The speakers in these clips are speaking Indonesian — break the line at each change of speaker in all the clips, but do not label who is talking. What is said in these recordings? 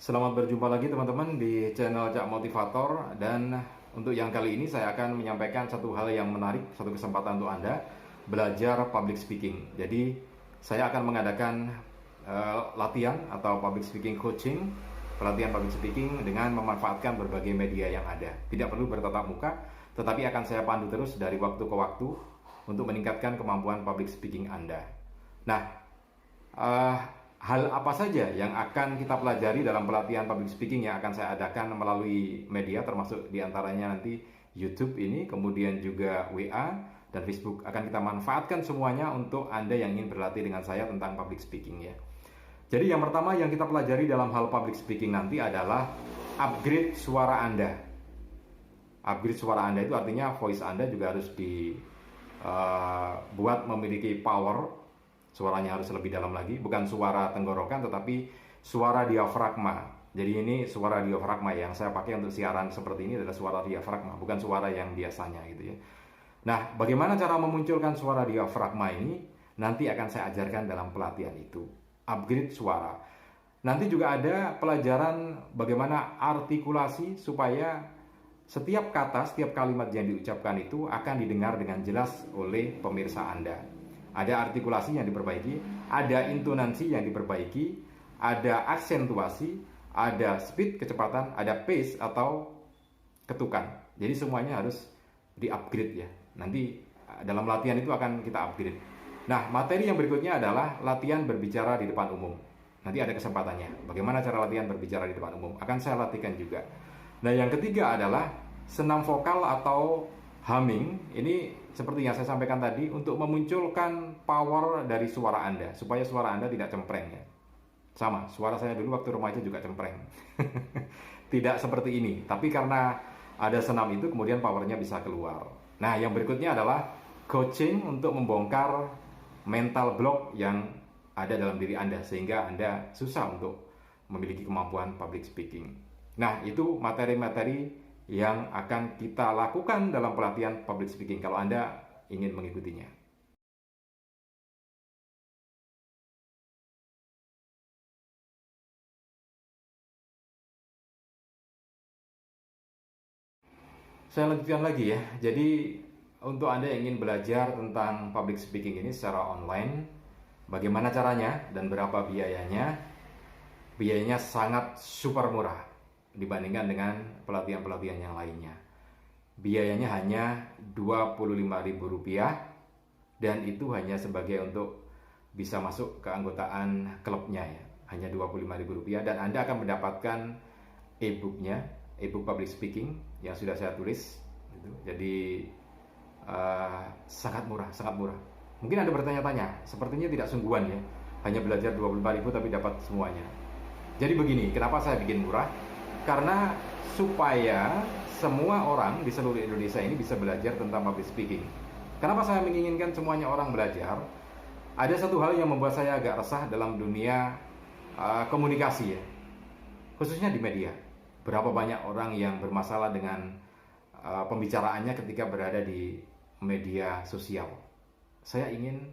Selamat berjumpa lagi teman-teman di channel Cak Motivator. Dan untuk yang kali ini saya akan menyampaikan satu hal yang menarik, satu kesempatan untuk Anda belajar public speaking. Jadi saya akan mengadakan latihan atau public speaking coaching, pelatihan public speaking dengan memanfaatkan berbagai media yang ada. Tidak perlu bertatap muka, tetapi akan saya pandu terus dari waktu ke waktu untuk meningkatkan kemampuan public speaking Anda. Nah, hal apa saja yang akan kita pelajari dalam pelatihan public speaking yang akan saya adakan melalui media, termasuk diantaranya nanti YouTube ini, kemudian juga WA dan Facebook, akan kita manfaatkan semuanya untuk Anda yang ingin berlatih dengan saya tentang public speaking ya. Jadi yang pertama yang kita pelajari dalam hal public speaking nanti adalah upgrade suara Anda. Upgrade suara Anda itu artinya voice Anda juga harus dibuat memiliki power. Suaranya harus lebih dalam lagi, bukan suara tenggorokan tetapi suara diafragma. Jadi ini suara diafragma yang saya pakai untuk siaran seperti ini adalah suara diafragma, bukan suara yang biasanya gitu ya. Nah, bagaimana cara memunculkan suara diafragma ini nanti akan saya ajarkan dalam pelatihan itu. Upgrade suara. Nanti juga ada pelajaran bagaimana artikulasi supaya setiap kata, setiap kalimat yang diucapkan itu akan didengar dengan jelas oleh pemirsa Anda. Ada artikulasi yang diperbaiki, ada intonasi yang diperbaiki, ada aksentuasi, ada speed, kecepatan, ada pace atau ketukan. Jadi semuanya harus di-upgrade ya. Nanti dalam latihan itu akan kita upgrade. Nah, materi yang berikutnya adalah latihan berbicara di depan umum. Nanti ada kesempatannya. Bagaimana cara latihan berbicara di depan umum? Akan saya latihkan juga. Nah, yang ketiga adalah senam vokal atau humming. Ini seperti yang saya sampaikan tadi, untuk memunculkan power dari suara Anda supaya suara Anda tidak cempreng ya. Sama, suara saya dulu waktu remaja juga cempreng. Tidak seperti ini, tapi karena ada senam itu kemudian powernya bisa keluar. Nah, yang berikutnya adalah coaching untuk membongkar mental block yang ada dalam diri Anda sehingga Anda susah untuk memiliki kemampuan public speaking. Nah, itu materi-materi yang akan kita lakukan dalam pelatihan public speaking kalau Anda ingin mengikutinya. Saya lanjutkan lagi ya. Jadi untuk Anda yang ingin belajar tentang public speaking ini secara online, bagaimana caranya dan berapa biayanya? Biayanya sangat super murah dibandingkan dengan pelatihan-pelatihan yang lainnya. Biayanya hanya Rp25.000 dan itu hanya sebagai untuk bisa masuk keanggotaan klubnya ya. Hanya Rp25.000 dan Anda akan mendapatkan e-booknya, e-book public speaking yang sudah saya tulis gitu. Jadi sangat murah, sangat murah. Mungkin Anda bertanya-tanya, sepertinya tidak sungguhan ya. Hanya belajar Rp25.000 tapi dapat semuanya. Jadi begini, kenapa saya bikin murah? Karena supaya semua orang di seluruh Indonesia ini bisa belajar tentang public speaking. Kenapa saya menginginkan semuanya orang belajar? Ada satu hal yang membuat saya agak resah dalam dunia komunikasi ya, khususnya di media. Berapa banyak orang yang bermasalah dengan pembicaraannya ketika berada di media sosial. Saya ingin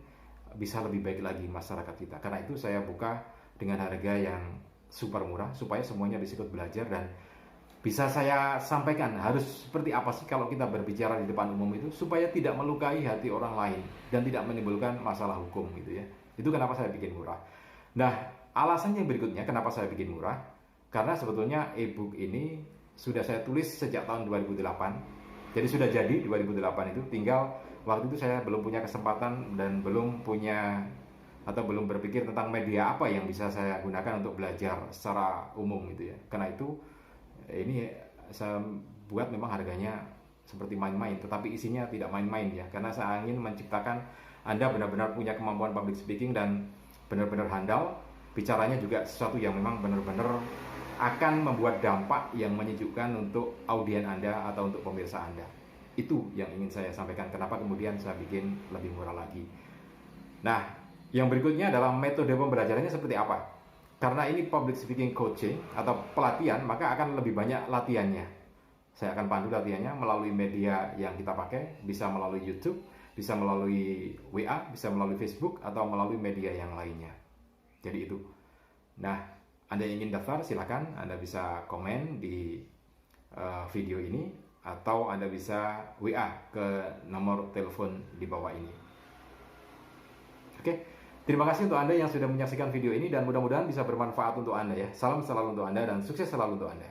bisa lebih baik lagi masyarakat kita. Karena itu saya buka dengan harga yang super murah supaya semuanya bisa ikut belajar dan bisa saya sampaikan harus seperti apa sih kalau kita berbicara di depan umum itu supaya tidak melukai hati orang lain dan tidak menimbulkan masalah hukum gitu ya. Itu kenapa saya bikin murah. Nah, alasannya berikutnya kenapa saya bikin murah, karena sebetulnya e-book ini sudah saya tulis sejak tahun 2008. Jadi sudah jadi 2008 itu, tinggal waktu itu saya belum punya kesempatan dan belum punya atau belum berpikir tentang media apa yang bisa saya gunakan untuk belajar secara umum gitu ya. Karena itu ini saya buat memang harganya seperti main-main, tetapi isinya tidak main-main ya. Karena saya ingin menciptakan Anda benar-benar punya kemampuan public speaking dan benar-benar handal. Bicaranya juga sesuatu yang memang benar-benar akan membuat dampak yang menyejukkan untuk audien Anda atau untuk pemirsa Anda. Itu yang ingin saya sampaikan. Kenapa kemudian saya bikin lebih murah lagi. Nah, yang berikutnya adalah metode pembelajarannya seperti apa. Karena ini public speaking coaching atau pelatihan, maka akan lebih banyak latihannya. Saya akan pandu latihannya melalui media yang kita pakai, bisa melalui YouTube, bisa melalui WA, bisa melalui Facebook, atau melalui media yang lainnya. Jadi itu. Nah, Anda yang ingin daftar, silakan Anda bisa komen di video ini, atau Anda bisa WA ke nomor telepon di bawah ini. Oke, terima kasih untuk Anda yang sudah menyaksikan video ini, dan mudah-mudahan bisa bermanfaat untuk Anda ya. Salam selalu untuk Anda dan sukses selalu untuk Anda.